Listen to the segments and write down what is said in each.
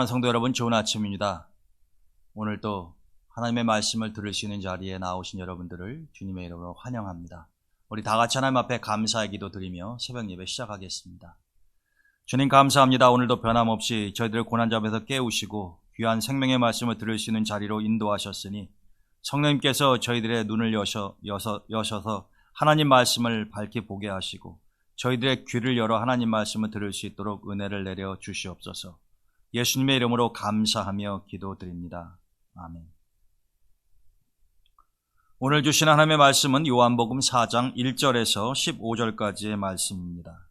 사랑하는 성도 여러분, 좋은 아침입니다. 오늘 또 하나님의 말씀을 들을 수 있는 자리에 나오신 여러분들을 주님의 이름으로 환영합니다. 우리 다 같이 하나님 앞에 감사의 기도 드리며 새벽 예배 시작하겠습니다. 주님 감사합니다. 오늘도 변함없이 저희들을 고난잠에서 깨우시고 귀한 생명의 말씀을 들을 수 있는 자리로 인도하셨으니 성령님께서 저희들의 눈을 여셔서 하나님 말씀을 밝히 보게 하시고 저희들의 귀를 열어 하나님 말씀을 들을 수 있도록 은혜를 내려 주시옵소서. 예수님의 이름으로 감사하며 기도드립니다. 아멘. 오늘 주신 하나님의 말씀은 요한복음 4장 1절에서 15절까지의 말씀입니다.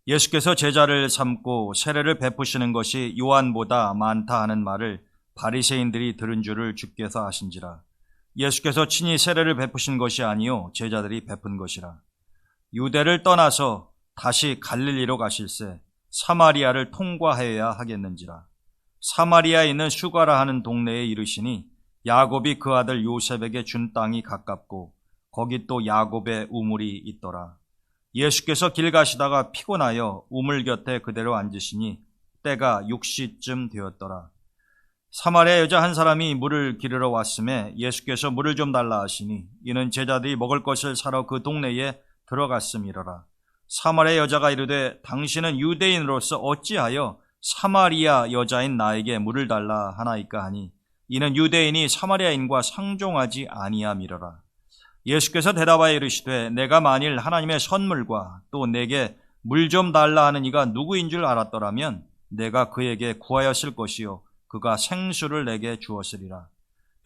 예수께서 제자를 삼고 세례를 베푸시는 것이 요한보다 많다 하는 말을 바리새인들이 들은 줄을 주께서 아신지라. 예수께서 친히 세례를 베푸신 것이 아니요 제자들이 베푼 것이라. 유대를 떠나서 다시 갈릴리로 가실새 사마리아를 통과해야 하겠는지라. 사마리아에 있는 수가라 하는 동네에 이르시니 야곱이 그 아들 요셉에게 준 땅이 가깝고 거기 또 야곱의 우물이 있더라. 예수께서 길 가시다가 피곤하여 우물 곁에 그대로 앉으시니 때가 6시쯤 되었더라. 사마리아 여자 한 사람이 물을 기르러 왔음에 예수께서 물을 좀 달라 하시니 이는 제자들이 먹을 것을 사러 그 동네에 들어갔음이러라. 사마리아 여자가 이르되 당신은 유대인으로서 어찌하여 사마리아 여자인 나에게 물을 달라 하나이까 하니 이는 유대인이 사마리아인과 상종하지 아니함이러라. 예수께서 대답하여 이르시되 내가 만일 하나님의 선물과 또 내게 물 좀 달라 하는 이가 누구인 줄 알았더라면 내가 그에게 구하였을 것이요 그가 생수를 내게 주었으리라.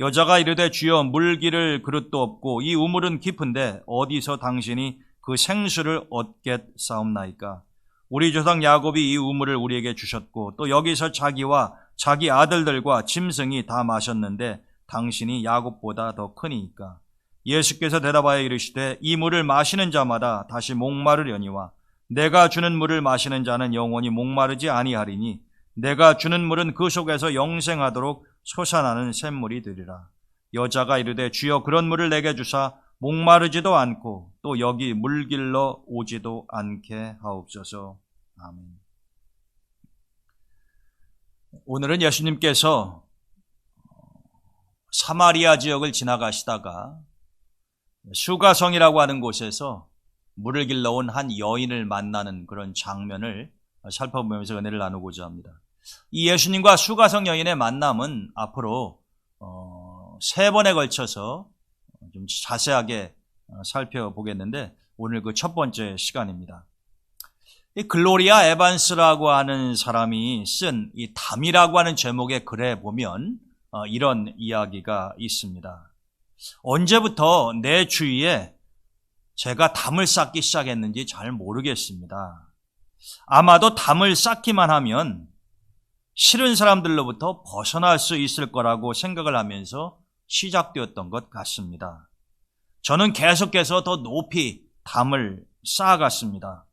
여자가 이르되 주여 물 기를 그릇도 없고 이 우물은 깊은데 어디서 당신이 그 생수를 얻겠사옵나이까. 우리 조상 야곱이 이 우물을 우리에게 주셨고 또 여기서 자기와 자기 아들들과 짐승이 다 마셨는데 당신이 야곱보다 더 크니이까. 예수께서 대답하여 이르시되 이 물을 마시는 자마다 다시 목마르려니와 내가 주는 물을 마시는 자는 영원히 목마르지 아니하리니 내가 주는 물은 그 속에서 영생하도록 솟아나는 샘물이 되리라. 여자가 이르되 주여 그런 물을 내게 주사 목마르지도 않고 또 여기 물길러 오지도 않게 하옵소서. 아멘. 오늘은 예수님께서 사마리아 지역을 지나가시다가 수가성이라고 하는 곳에서 물을 길러 온 한 여인을 만나는 그런 장면을 살펴보면서 은혜를 나누고자 합니다. 이 예수님과 수가성 여인의 만남은 앞으로 3번에 걸쳐서 좀 자세하게 살펴보겠는데 오늘 그 첫 번째 시간입니다. 이 글로리아 에반스라고 하는 사람이 쓴 이 담이라고 하는 제목의 글에 보면 이런 이야기가 있습니다. 언제부터 내 주위에 제가 담을 쌓기 시작했는지 잘 모르겠습니다. 아마도 담을 쌓기만 하면 싫은 사람들로부터 벗어날 수 있을 거라고 생각을 하면서 시작되었던 것 같습니다. 저는 계속해서 더 높이 담을 쌓아갔습니다.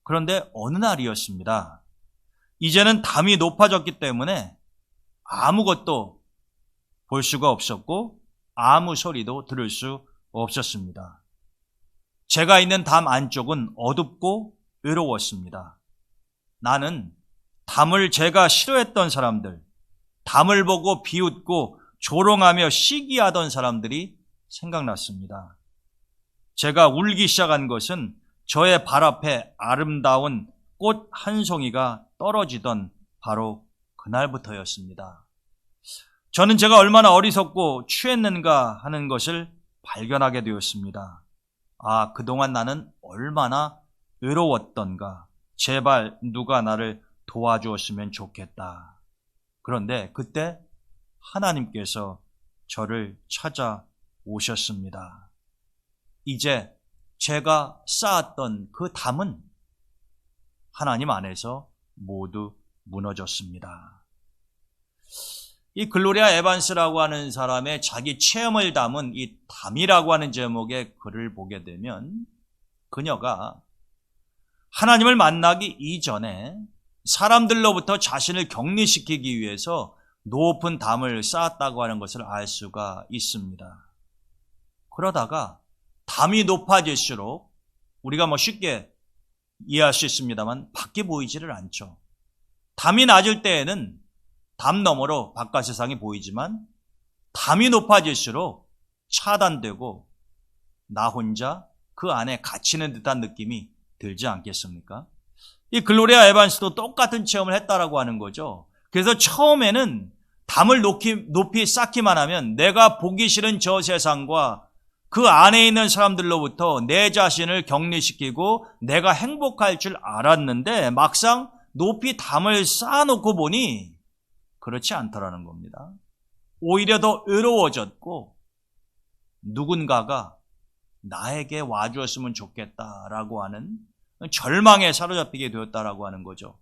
그런데 어느 날이었습니다. 이제는 담이 높아졌기 때문에 아무것도 볼 수가 없었고 아무 소리도 들을 수 없었습니다. 제가 있는 담 안쪽은 어둡고 외로웠습니다. 나는 담을 제가 싫어했던 사람들, 담을 보고 비웃고 조롱하며 시기하던 사람들이 생각났습니다. 제가 울기 시작한 것은 저의 발 앞에 아름다운 꽃 한 송이가 떨어지던 바로 그날부터였습니다. 저는 제가 얼마나 어리석고 취했는가 하는 것을 발견하게 되었습니다. 아, 그동안 나는 얼마나 외로웠던가. 제발 누가 나를 도와주었으면 좋겠다. 그런데 그때 하나님께서 저를 찾아오셨습니다. 이제 제가 쌓았던 그 담은 하나님 안에서 모두 무너졌습니다. 이 글로리아 에반스라고 하는 사람의 자기 체험을 담은 이 담이라고 하는 제목의 글을 보게 되면 그녀가 하나님을 만나기 이전에 사람들로부터 자신을 격리시키기 위해서 높은 담을 쌓았다고 하는 것을 알 수가 있습니다. 그러다가 담이 높아질수록 우리가 쉽게 이해할 수 있습니다만 밖에 보이지를 않죠. 담이 낮을 때에는 담 너머로 바깥 세상이 보이지만 담이 높아질수록 차단되고 나 혼자 그 안에 갇히는 듯한 느낌이 들지 않겠습니까? 이 글로리아 에반스도 똑같은 체험을 했다라고 하는 거죠. 그래서 처음에는 담을 높이 쌓기만 하면 내가 보기 싫은 저 세상과 그 안에 있는 사람들로부터 내 자신을 격리시키고 내가 행복할 줄 알았는데 막상 높이 담을 쌓아놓고 보니 그렇지 않더라는 겁니다. 오히려 더 외로워졌고 누군가가 나에게 와주었으면 좋겠다라고 하는 절망에 사로잡히게 되었다라고 하는 거죠.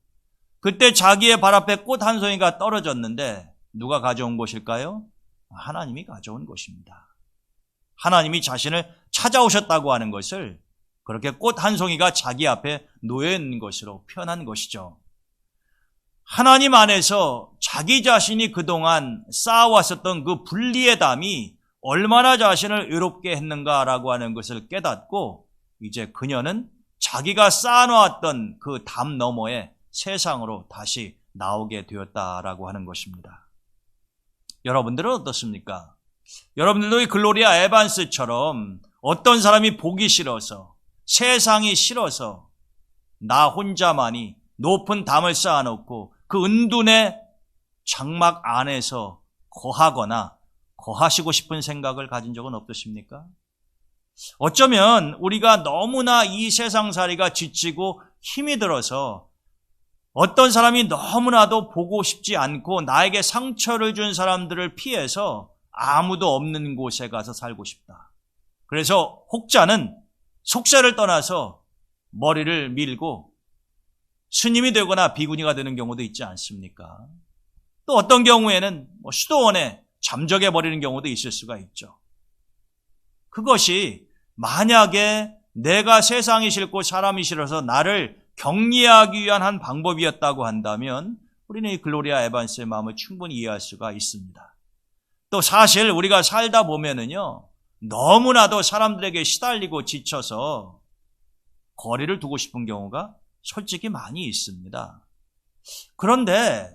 그때 자기의 발 앞에 꽃 한 송이가 떨어졌는데 누가 가져온 것일까요? 하나님이 가져온 것입니다. 하나님이 자신을 찾아오셨다고 하는 것을 그렇게 꽃 한 송이가 자기 앞에 놓여 있는 것으로 표현한 것이죠. 하나님 안에서 자기 자신이 그동안 쌓아왔었던 그 분리의 담이 얼마나 자신을 외롭게 했는가라고 하는 것을 깨닫고 이제 그녀는 자기가 쌓아놓았던 그 담 너머의 세상으로 다시 나오게 되었다라고 하는 것입니다. 여러분들은 어떻습니까? 여러분들도 이 글로리아 에반스처럼 어떤 사람이 보기 싫어서 세상이 싫어서 나 혼자만이 높은 담을 쌓아놓고 그 은둔의 장막 안에서 거하거나 거하시고 싶은 생각을 가진 적은 없으십니까? 어쩌면 우리가 너무나 이 세상살이가 지치고 힘이 들어서 어떤 사람이 너무나도 보고 싶지 않고 나에게 상처를 준 사람들을 피해서 아무도 없는 곳에 가서 살고 싶다. 그래서 혹자는 속세를 떠나서 머리를 밀고 스님이 되거나 비구니가 되는 경우도 있지 않습니까? 또 어떤 경우에는 수도원에 잠적해 버리는 경우도 있을 수가 있죠. 그것이 만약에 내가 세상이 싫고 사람이 싫어서 나를 격리하기 위한 한 방법이었다고 한다면 우리는 이 글로리아 에반스의 마음을 충분히 이해할 수가 있습니다. 또 사실 우리가 살다 보면은요, 너무나도 사람들에게 시달리고 지쳐서 거리를 두고 싶은 경우가 솔직히 많이 있습니다. 그런데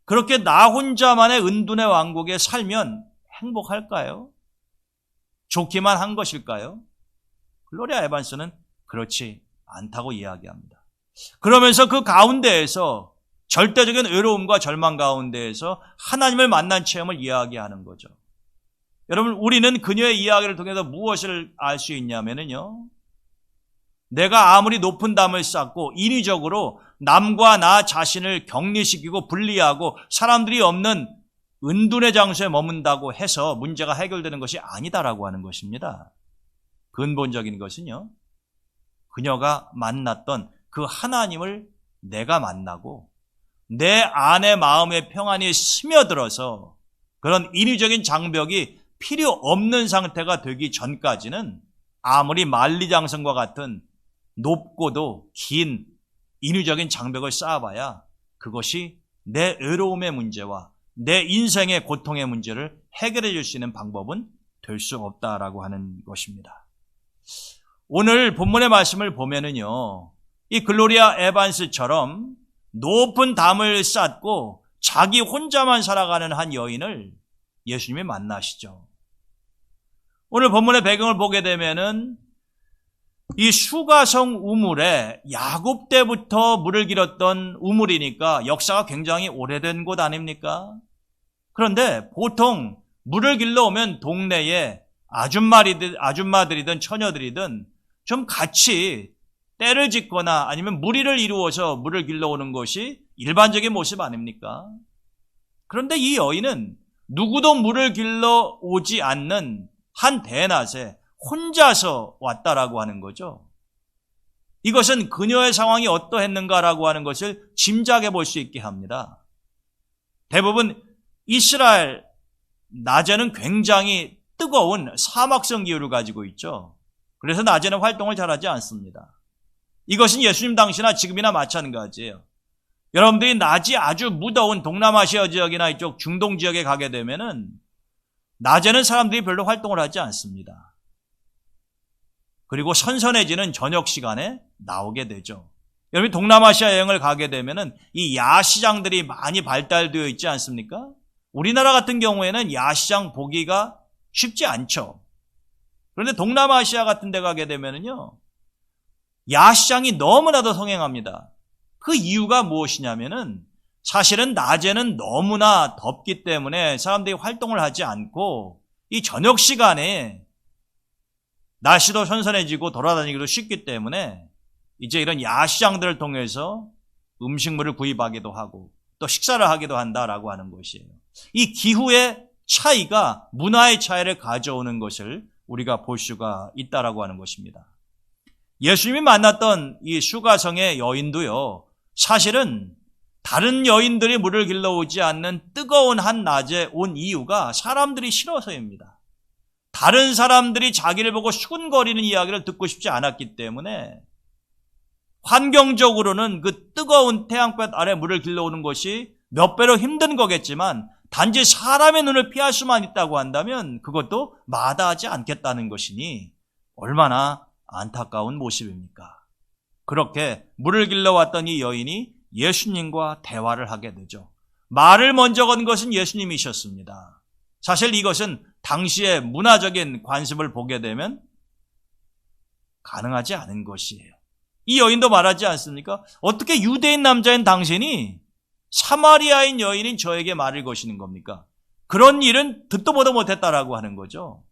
그렇게 나 혼자만의 은둔의 왕국에 살면 행복할까요? 좋기만 한 것일까요? 글로리아 에반스는 그렇지 않다고 이야기합니다. 그러면서 그 가운데에서 절대적인 외로움과 절망 가운데에서 하나님을 만난 체험을 이야기하는 거죠. 여러분, 우리는 그녀의 이야기를 통해서 무엇을 알 수 있냐면요, 내가 아무리 높은 담을 쌓고 인위적으로 남과 나 자신을 격리시키고 분리하고 사람들이 없는 은둔의 장소에 머문다고 해서 문제가 해결되는 것이 아니다라고 하는 것입니다. 근본적인 것은요, 그녀가 만났던 그 하나님을 내가 만나고 내 안의 마음의 평안이 스며들어서 그런 인위적인 장벽이 필요 없는 상태가 되기 전까지는 아무리 만리장성과 같은 높고도 긴 인위적인 장벽을 쌓아봐야 그것이 내 외로움의 문제와 내 인생의 고통의 문제를 해결해 줄 수 있는 방법은 될 수 없다라고 하는 것입니다. 오늘 본문의 말씀을 보면은요, 이 글로리아 에반스처럼 높은 담을 쌓고 자기 혼자만 살아가는 한 여인을 예수님이 만나시죠. 오늘 본문의 배경을 보게 되면은 이 수가성 우물에 야곱 때부터 물을 길었던 우물이니까 역사가 굉장히 오래된 곳 아닙니까? 그런데 보통 물을 길러오면 동네에 아줌마들이든 처녀들이든 좀 같이 때를 짓거나 아니면 무리를 이루어서 물을 길러오는 것이 일반적인 모습 아닙니까? 그런데 이 여인은 누구도 물을 길러오지 않는 한 대낮에 혼자서 왔다라고 하는 거죠. 이것은 그녀의 상황이 어떠했는가라고 하는 것을 짐작해 볼 수 있게 합니다. 대부분 이스라엘 낮에는 굉장히 뜨거운 사막성 기후를 가지고 있죠. 그래서 낮에는 활동을 잘하지 않습니다. 이것은 예수님 당시나 지금이나 마찬가지예요. 여러분들이 낮이 아주 무더운 동남아시아 지역이나 이쪽 중동 지역에 가게 되면은 낮에는 사람들이 별로 활동을 하지 않습니다. 그리고 선선해지는 저녁 시간에 나오게 되죠. 여러분이 동남아시아 여행을 가게 되면은 이 야시장들이 많이 발달되어 있지 않습니까? 우리나라 같은 경우에는 야시장 보기가 쉽지 않죠. 그런데 동남아시아 같은 데 가게 되면은요, 야시장이 너무나도 성행합니다. 그 이유가 무엇이냐면은 사실은 낮에는 너무나 덥기 때문에 사람들이 활동을 하지 않고 이 저녁 시간에 날씨도 선선해지고 돌아다니기도 쉽기 때문에 이제 이런 야시장들을 통해서 음식물을 구입하기도 하고 또 식사를 하기도 한다라고 하는 것이에요. 이 기후의 차이가 문화의 차이를 가져오는 것을 우리가 볼 수가 있다라고 하는 것입니다. 예수님이 만났던 이 수가성의 여인도요, 사실은 다른 여인들이 물을 길러오지 않는 뜨거운 한 낮에 온 이유가 사람들이 싫어서입니다. 다른 사람들이 자기를 보고 수군거리는 이야기를 듣고 싶지 않았기 때문에 환경적으로는 그 뜨거운 태양볕 아래 물을 길러오는 것이 몇 배로 힘든 거겠지만 단지 사람의 눈을 피할 수만 있다고 한다면 그것도 마다하지 않겠다는 것이니 얼마나 안타까운 모습입니까? 그렇게 물을 길러왔던 이 여인이 예수님과 대화를 하게 되죠. 말을 먼저 건 것은 예수님이셨습니다. 사실 이것은 당시의 문화적인 관습을 보게 되면 가능하지 않은 것이에요. 이 여인도 말하지 않습니까? 어떻게 유대인 남자인 당신이 사마리아인 여인인 저에게 말을 거시는 겁니까? 그런 일은 듣도 보도 못했다라고 하는 거죠.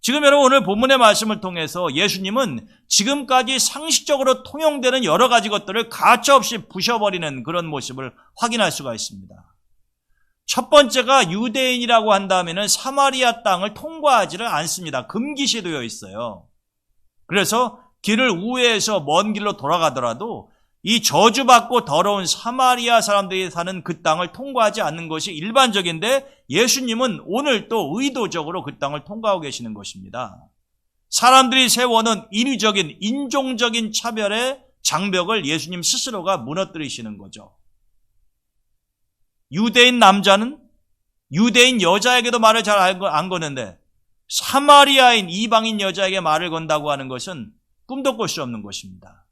지금 여러분 오늘 본문의 말씀을 통해서 예수님은 지금까지 상식적으로 통용되는 여러 가지 것들을 가차없이 부셔버리는 그런 모습을 확인할 수가 있습니다. 첫 번째가 유대인이라고 한다면 사마리아 땅을 통과하지를 않습니다. 금기시되어 있어요. 그래서 길을 우회해서 먼 길로 돌아가더라도 이 저주받고 더러운 사마리아 사람들이 사는 그 땅을 통과하지 않는 것이 일반적인데 예수님은 오늘 또 의도적으로 그 땅을 통과하고 계시는 것입니다. 사람들이 세워놓은 인위적인 인종적인 차별의 장벽을 예수님 스스로가 무너뜨리시는 거죠. 유대인 남자는 유대인 여자에게도 말을 잘 안 거는데 사마리아인 이방인 여자에게 말을 건다고 하는 것은 꿈도 꿀 수 없는 것입니다.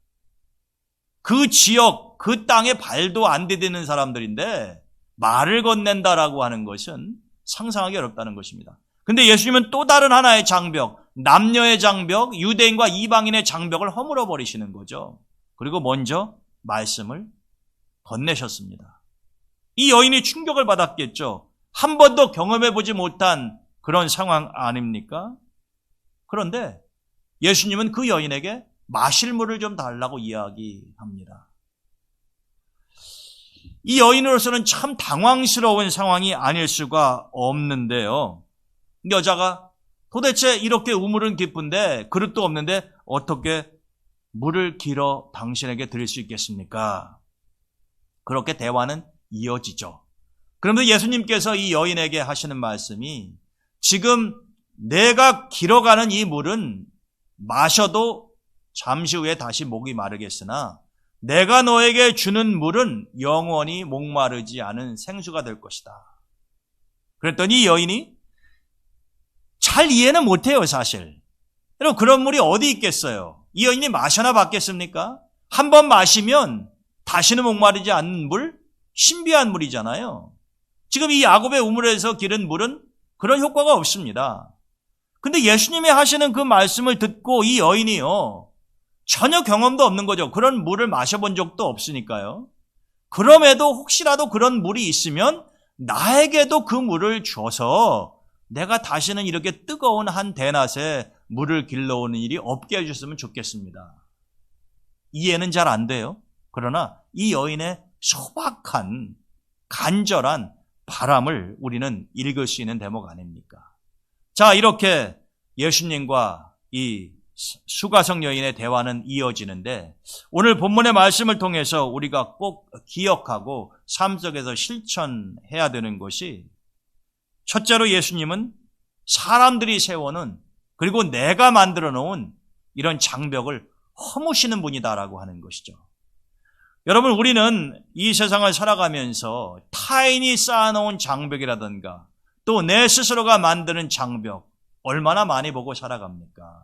그 지역, 그 땅에 발도 안 디디는 사람들인데 말을 건넨다라고 하는 것은 상상하기 어렵다는 것입니다. 근데 예수님은 또 다른 하나의 장벽, 남녀의 장벽, 유대인과 이방인의 장벽을 허물어 버리시는 거죠. 그리고 먼저 말씀을 건네셨습니다. 이 여인이 충격을 받았겠죠. 한 번도 경험해보지 못한 그런 상황 아닙니까? 그런데 예수님은 그 여인에게 마실 물을 좀 달라고 이야기합니다. 이 여인으로서는 참 당황스러운 상황이 아닐 수가 없는데요. 여자가 도대체 이렇게 우물은 깊은데 그릇도 없는데 어떻게 물을 길어 당신에게 드릴 수 있겠습니까? 그렇게 대화는 이어지죠. 그러면서 예수님께서 이 여인에게 하시는 말씀이 지금 내가 길어가는 이 물은 마셔도 잠시 후에 다시 목이 마르겠으나 내가 너에게 주는 물은 영원히 목마르지 않은 생수가 될 것이다. 그랬더니 이 여인이 잘 이해는 못해요, 사실. 여러분, 그런 물이 어디 있겠어요? 이 여인이 마셔나 봤겠습니까? 한 번 마시면 다시는 목마르지 않는 물? 신비한 물이잖아요. 지금 이 야곱의 우물에서 기른 물은 그런 효과가 없습니다. 근데 예수님이 하시는 그 말씀을 듣고 이 여인이요, 전혀 경험도 없는 거죠. 그런 물을 마셔본 적도 없으니까요. 그럼에도 혹시라도 그런 물이 있으면 나에게도 그 물을 줘서 내가 다시는 이렇게 뜨거운 한 대낮에 물을 길러오는 일이 없게 해줬으면 좋겠습니다. 이해는 잘 안 돼요. 그러나 이 여인의 소박한 간절한 바람을 우리는 읽을 수 있는 대목 아닙니까? 자, 이렇게 예수님과 이 수가성 여인의 대화는 이어지는데 오늘 본문의 말씀을 통해서 우리가 꼭 기억하고 삶 속에서 실천해야 되는 것이 첫째로 예수님은 사람들이 세워놓은 그리고 내가 만들어 놓은 이런 장벽을 허무시는 분이다라고 하는 것이죠. 여러분, 우리는 이 세상을 살아가면서 타인이 쌓아놓은 장벽이라든가 또 내 스스로가 만드는 장벽 얼마나 많이 보고 살아갑니까?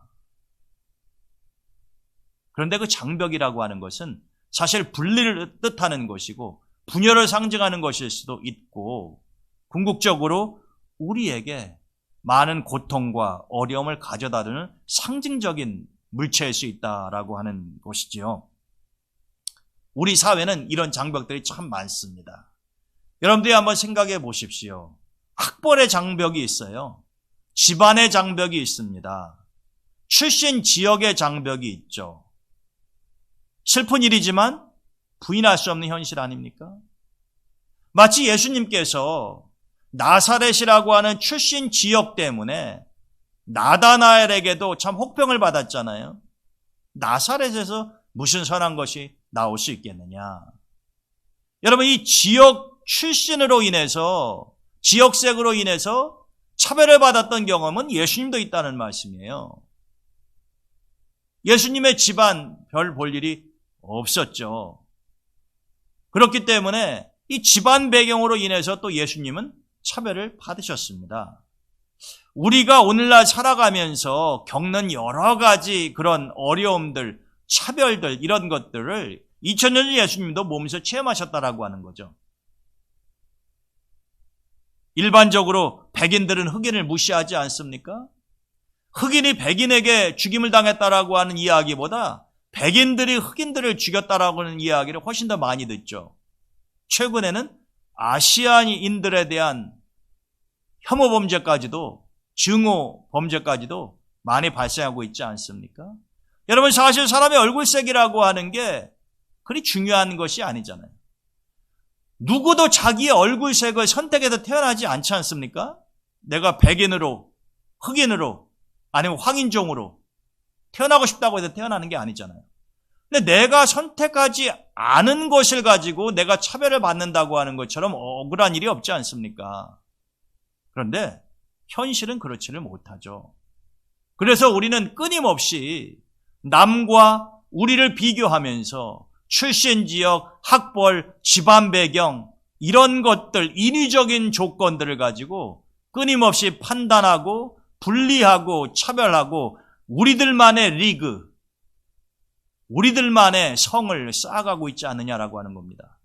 그런데 그 장벽이라고 하는 것은 사실 분리를 뜻하는 것이고 분열을 상징하는 것일 수도 있고 궁극적으로 우리에게 많은 고통과 어려움을 가져다주는 상징적인 물체일 수 있다라고 하는 것이지요. 우리 사회는 이런 장벽들이 참 많습니다. 여러분들이 한번 생각해 보십시오. 학벌의 장벽이 있어요. 집안의 장벽이 있습니다. 출신 지역의 장벽이 있죠. 슬픈 일이지만 부인할 수 없는 현실 아닙니까? 마치 예수님께서 나사렛이라고 하는 출신 지역 때문에 나다나엘에게도 참 혹평을 받았잖아요. 나사렛에서 무슨 선한 것이 나올 수 있겠느냐. 여러분, 이 지역 출신으로 인해서, 지역색으로 인해서 차별을 받았던 경험은 예수님도 있다는 말씀이에요. 예수님의 집안 별 볼 일이 없었죠. 그렇기 때문에 이 집안 배경으로 인해서 또 예수님은 차별을 받으셨습니다. 우리가 오늘날 살아가면서 겪는 여러 가지 그런 어려움들, 차별들, 이런 것들을 2000년 전 예수님도 몸소 체험하셨다라고 하는 거죠. 일반적으로 백인들은 흑인을 무시하지 않습니까? 흑인이 백인에게 죽임을 당했다라고 하는 이야기보다 백인들이 흑인들을 죽였다라고 하는 이야기를 훨씬 더 많이 듣죠. 최근에는 아시아인들에 대한 혐오 범죄까지도, 증오 범죄까지도 많이 발생하고 있지 않습니까? 여러분, 사실 사람의 얼굴색이라고 하는 게 그리 중요한 것이 아니잖아요. 누구도 자기의 얼굴색을 선택해서 태어나지 않지 않습니까? 내가 백인으로, 흑인으로, 아니면 황인종으로 태어나고 싶다고 해서 태어나는 게 아니잖아요. 근데 내가 선택하지 않은 것을 가지고 내가 차별을 받는다고 하는 것처럼 억울한 일이 없지 않습니까? 그런데 현실은 그렇지를 못하죠. 그래서 우리는 끊임없이 남과 우리를 비교하면서 출신 지역, 학벌, 집안 배경, 이런 것들, 인위적인 조건들을 가지고 끊임없이 판단하고 분리하고 차별하고 우리들만의 리그, 우리들만의 성을 쌓아가고 있지 않느냐라고 하는 겁니다.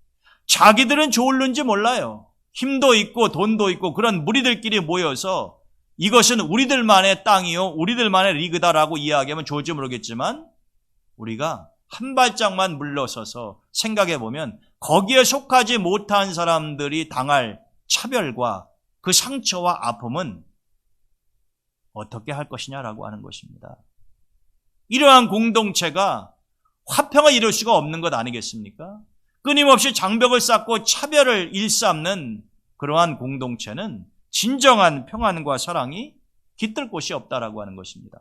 자기들은 좋을는지 몰라요. 힘도 있고 돈도 있고 그런 무리들끼리 모여서 이것은 우리들만의 땅이요, 우리들만의 리그다라고 이야기하면 좋을지 모르겠지만 우리가 한 발짝만 물러서서 생각해 보면 거기에 속하지 못한 사람들이 당할 차별과 그 상처와 아픔은 어떻게 할 것이냐라고 하는 것입니다. 이러한 공동체가 화평을 이룰 수가 없는 것 아니겠습니까? 끊임없이 장벽을 쌓고 차별을 일삼는 그러한 공동체는 진정한 평안과 사랑이 깃들 곳이 없다라고 하는 것입니다.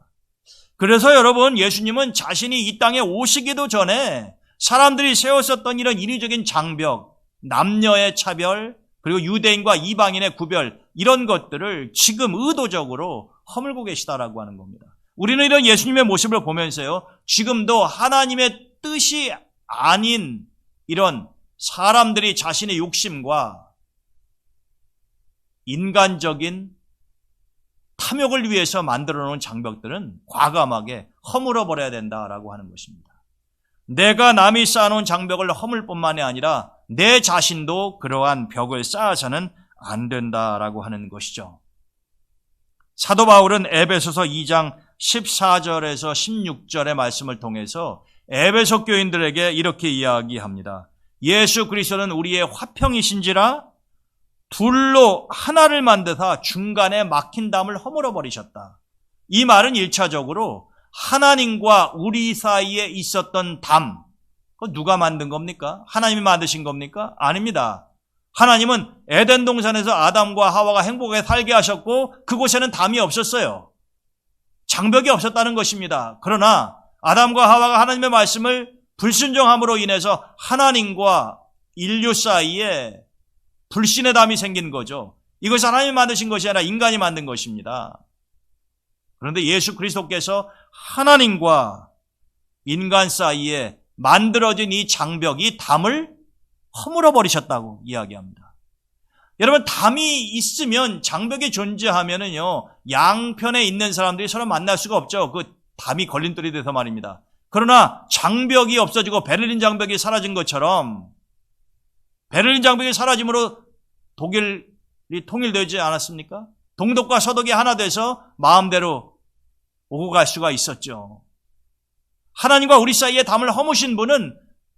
그래서 여러분, 예수님은 자신이 이 땅에 오시기도 전에 사람들이 세웠었던 이런 인위적인 장벽, 남녀의 차별, 그리고 유대인과 이방인의 구별, 이런 것들을 지금 의도적으로 허물고 계시다라고 하는 겁니다. 우리는 이런 예수님의 모습을 보면서요, 지금도 하나님의 뜻이 아닌 이런 사람들이 자신의 욕심과 인간적인 탐욕을 위해서 만들어 놓은 장벽들은 과감하게 허물어 버려야 된다라고 하는 것입니다. 내가 남이 쌓아놓은 장벽을 허물 뿐만이 아니라 내 자신도 그러한 벽을 쌓아서는 안 된다라고 하는 것이죠. 사도 바울은 에베소서 2장 14절에서 16절의 말씀을 통해서 에베소 교인들에게 이렇게 이야기합니다. 예수 그리스도는 우리의 화평이신지라 둘로 하나를 만드사 중간에 막힌 담을 허물어 버리셨다. 이 말은 1차적으로 하나님과 우리 사이에 있었던 담, 그거 누가 만든 겁니까? 하나님이 만드신 겁니까? 아닙니다. 하나님은 에덴 동산에서 아담과 하와가 행복하게 살게 하셨고 그곳에는 담이 없었어요. 장벽이 없었다는 것입니다. 그러나 아담과 하와가 하나님의 말씀을 불순종함으로 인해서 하나님과 인류 사이에 불신의 담이 생긴 거죠. 이것이 하나님이 만드신 것이 아니라 인간이 만든 것입니다. 그런데 예수 그리스도께서 하나님과 인간 사이에 만들어진 이 장벽, 이 담을 허물어 버리셨다고 이야기합니다. 여러분, 담이 있으면, 장벽이 존재하면은요, 양편에 있는 사람들이 서로 만날 수가 없죠. 그 담이 걸림돌이 돼서 말입니다. 그러나 장벽이 없어지고 베를린 장벽이 사라진 것처럼 베를린 장벽이 사라짐으로 독일이 통일되지 않았습니까? 동독과 서독이 하나 돼서 마음대로 오고 갈 수가 있었죠. 하나님과 우리 사이에 담을 허무신 분은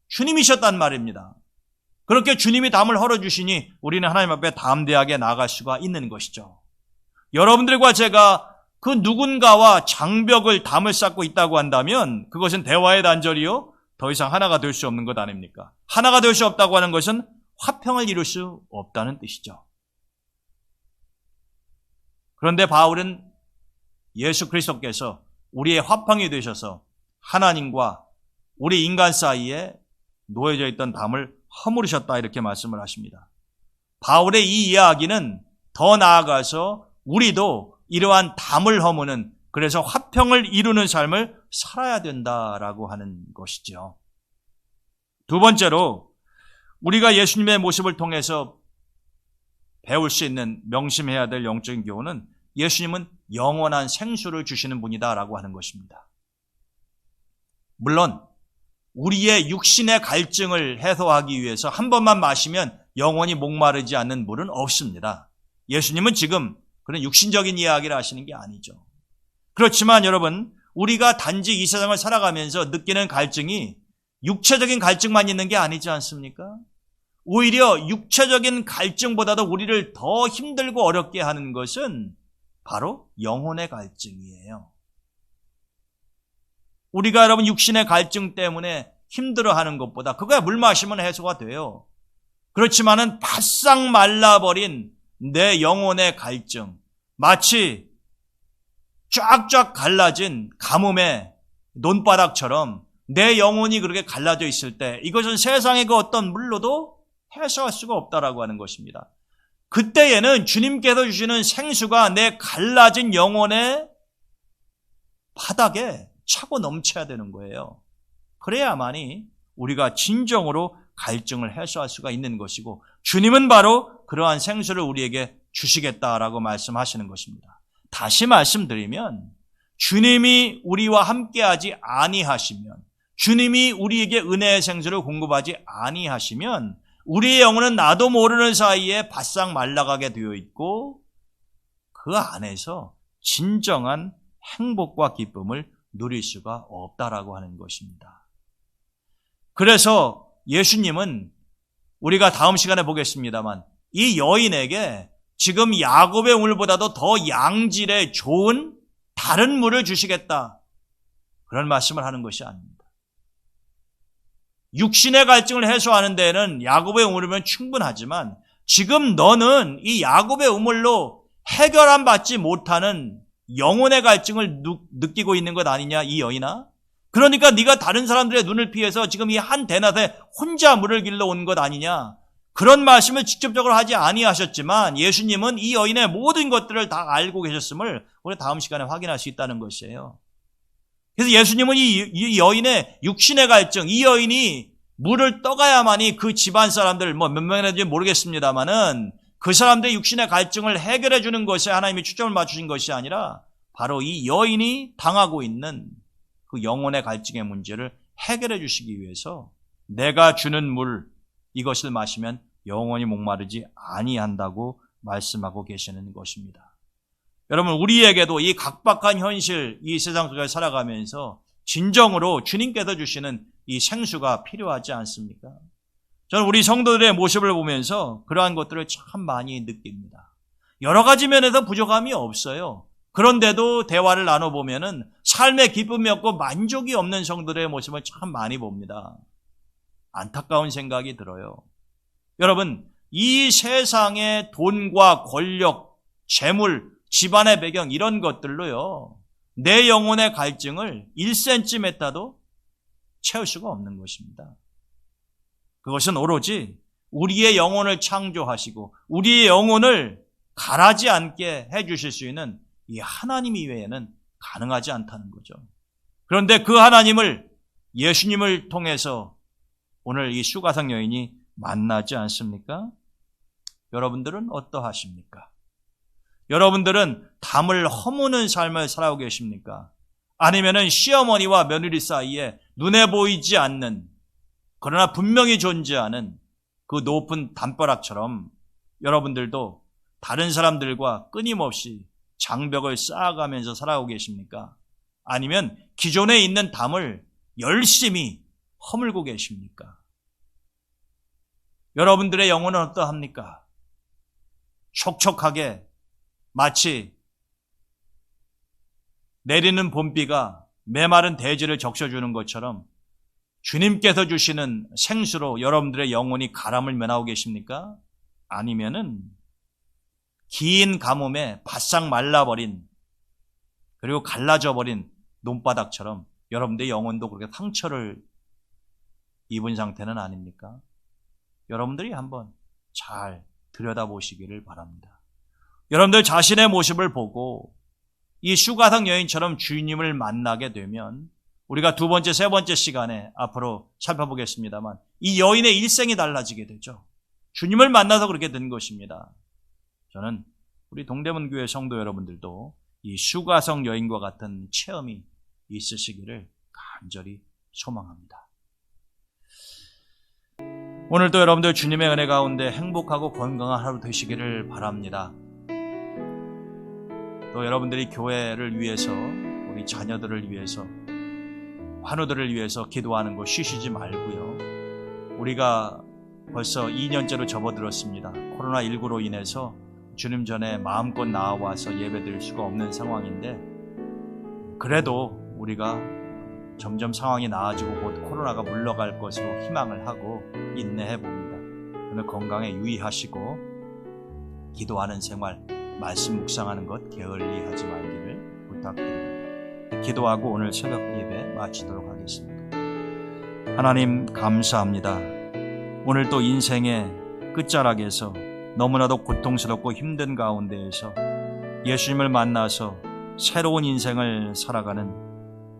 주님이셨단 말입니다. 그렇게 주님이 담을 헐어주시니 우리는 하나님 앞에 담대하게 나아갈 수가 있는 것이죠. 여러분들과 제가 그 누군가와 장벽을 담을 쌓고 있다고 한다면 그것은 대화의 단절이요, 더 이상 하나가 될 수 없는 것 아닙니까? 하나가 될 수 없다고 하는 것은 화평을 이룰 수 없다는 뜻이죠. 그런데 바울은 예수 그리스도께서 우리의 화평이 되셔서 하나님과 우리 인간 사이에 놓여져 있던 담을 허물으셨다, 이렇게 말씀을 하십니다. 바울의 이 이야기는 더 나아가서 우리도 이러한 담을 허무는, 그래서 화평을 이루는 삶을 살아야 된다라고 하는 것이죠. 두 번째로 우리가 예수님의 모습을 통해서 배울 수 있는, 명심해야 될 영적인 교훈은 예수님은 영원한 생수를 주시는 분이다라고 하는 것입니다. 물론 우리의 육신의 갈증을 해소하기 위해서 한 번만 마시면 영원히 목마르지 않는 물은 없습니다. 예수님은 지금 그런 육신적인 이야기를 하시는 게 아니죠. 그렇지만 여러분, 우리가 단지 이 세상을 살아가면서 느끼는 갈증이 육체적인 갈증만 있는 게 아니지 않습니까? 오히려 육체적인 갈증보다도 우리를 더 힘들고 어렵게 하는 것은 바로 영혼의 갈증이에요. 우리가 여러분 육신의 갈증 때문에 힘들어하는 것보다 그거야 물 마시면 해소가 돼요. 그렇지만은 바싹 말라버린 내 영혼의 갈증, 마치 쫙쫙 갈라진 가뭄의 논바닥처럼 내 영혼이 그렇게 갈라져 있을 때 이것은 세상의 그 어떤 물로도 해소할 수가 없다라고 하는 것입니다. 그때에는 주님께서 주시는 생수가 내 갈라진 영혼의 바닥에 차고 넘쳐야 되는 거예요. 그래야만이 우리가 진정으로 갈증을 해소할 수가 있는 것이고, 주님은 바로 그러한 생수를 우리에게 주시겠다라고 말씀하시는 것입니다. 다시 말씀드리면 주님이 우리와 함께하지 아니하시면, 주님이 우리에게 은혜의 생수를 공급하지 아니하시면 우리의 영혼은 나도 모르는 사이에 바싹 말라가게 되어 있고 그 안에서 진정한 행복과 기쁨을 누릴 수가 없다라고 하는 것입니다. 그래서 예수님은, 우리가 다음 시간에 보겠습니다만, 이 여인에게 지금 야곱의 우물보다도 더 양질의 좋은 다른 물을 주시겠다, 그런 말씀을 하는 것이 아닙니다. 육신의 갈증을 해소하는 데에는 야곱의 우물이면 충분하지만 지금 너는 이 야곱의 우물로 해결함 받지 못하는 영혼의 갈증을 느끼고 있는 것 아니냐, 이 여인아? 그러니까 네가 다른 사람들의 눈을 피해서 지금 이 한 대낮에 혼자 물을 길러 온 것 아니냐, 그런 말씀을 직접적으로 하지 아니하셨지만 예수님은 이 여인의 모든 것들을 다 알고 계셨음을 우리 다음 시간에 확인할 수 있다는 것이에요. 그래서 예수님은 이 여인의 육신의 갈증, 이 여인이 물을 떠가야만이 그 집안 사람들 몇 명이나 되는지 모르겠습니다만은 그 사람들의 육신의 갈증을 해결해 주는 것에 하나님이 초점을 맞추신 것이 아니라 바로 이 여인이 당하고 있는 그 영혼의 갈증의 문제를 해결해 주시기 위해서 내가 주는 물, 이것을 마시면 영원히 목마르지 아니한다고 말씀하고 계시는 것입니다. 여러분, 우리에게도 이 각박한 현실, 이 세상 속에 살아가면서 진정으로 주님께서 주시는 이 생수가 필요하지 않습니까? 저는 우리 성도들의 모습을 보면서 그러한 것들을 참 많이 느낍니다. 여러 가지 면에서 부족함이 없어요. 그런데도 대화를 나눠보면은 삶의 기쁨이 없고 만족이 없는 성도들의 모습을 참 많이 봅니다. 안타까운 생각이 들어요. 여러분, 이 세상의 돈과 권력, 재물, 집안의 배경, 이런 것들로요, 내 영혼의 갈증을 1cm도 채울 수가 없는 것입니다. 그것은 오로지 우리의 영혼을 창조하시고 우리의 영혼을 가라지 않게 해주실 수 있는 이 하나님 이외에는 가능하지 않다는 거죠. 그런데 그 하나님을, 예수님을 통해서 오늘 이 수가성 여인이 만나지 않습니까? 여러분들은 어떠하십니까? 여러분들은 담을 허무는 삶을 살아오고 계십니까? 아니면은 시어머니와 며느리 사이에 눈에 보이지 않는, 그러나 분명히 존재하는 그 높은 담벼락처럼 여러분들도 다른 사람들과 끊임없이 장벽을 쌓아가면서 살아오고 계십니까? 아니면 기존에 있는 담을 열심히 허물고 계십니까? 여러분들의 영혼은 어떠합니까? 촉촉하게 마치 내리는 봄비가 메마른 대지를 적셔주는 것처럼 주님께서 주시는 생수로 여러분들의 영혼이 가람을 면하고 계십니까? 아니면은 긴 가뭄에 바싹 말라버린, 그리고 갈라져버린 논바닥처럼 여러분들의 영혼도 그렇게 상처를 입은 상태는 아닙니까? 여러분들이 한번 잘 들여다보시기를 바랍니다. 여러분들 자신의 모습을 보고 이 수가성 여인처럼 주님을 만나게 되면, 우리가 두 번째, 세 번째 시간에 앞으로 살펴보겠습니다만, 이 여인의 일생이 달라지게 되죠. 주님을 만나서 그렇게 된 것입니다. 저는 우리 동대문교회 성도 여러분들도 이 수가성 여인과 같은 체험이 있으시기를 간절히 소망합니다. 오늘도 여러분들 주님의 은혜 가운데 행복하고 건강한 하루 되시기를 바랍니다. 또 여러분들이 교회를 위해서, 우리 자녀들을 위해서, 환우들을 위해서 기도하는 거 쉬시지 말고요. 우리가 벌써 2년째로 접어들었습니다. 코로나19로 인해서 주님 전에 마음껏 나와서 예배드릴 수가 없는 상황인데, 그래도 우리가 점점 상황이 나아지고 곧 코로나가 물러갈 것으로 희망을 하고 인내해 봅니다. 오늘 건강에 유의하시고 기도하는 생활, 말씀 묵상하는 것 게을리 하지 말기를 부탁드립니다. 기도하고 오늘 새벽 예배 마치도록 하겠습니다. 하나님 감사합니다. 오늘 또 인생의 끝자락에서 너무나도 고통스럽고 힘든 가운데에서 예수님을 만나서 새로운 인생을 살아가는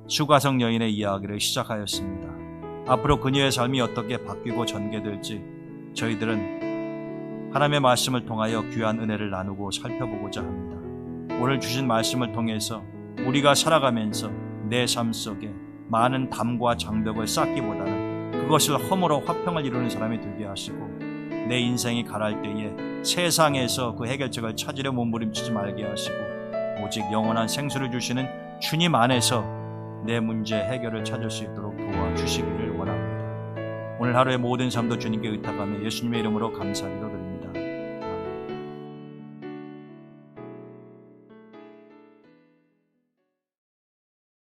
수가성 여인의 이야기를 시작하였습니다. 앞으로 그녀의 삶이 어떻게 바뀌고 전개될지 저희들은 하나님의 말씀을 통하여 귀한 은혜를 나누고 살펴보고자 합니다. 오늘 주신 말씀을 통해서 우리가 살아가면서 내 삶 속에 많은 담과 장벽을 쌓기보다는 그것을 허물어 화평을 이루는 사람이 되게 하시고, 내 인생이 가랄 때에 세상에서 그 해결책을 찾으려 몸부림치지 말게 하시고, 오직 영원한 생수를 주시는 주님 안에서 내 문제 해결을 찾을 수 있도록 도와주시기를 원합니다. 오늘 하루의 모든 삶도 주님께 의탁하며 예수님의 이름으로 감사드리고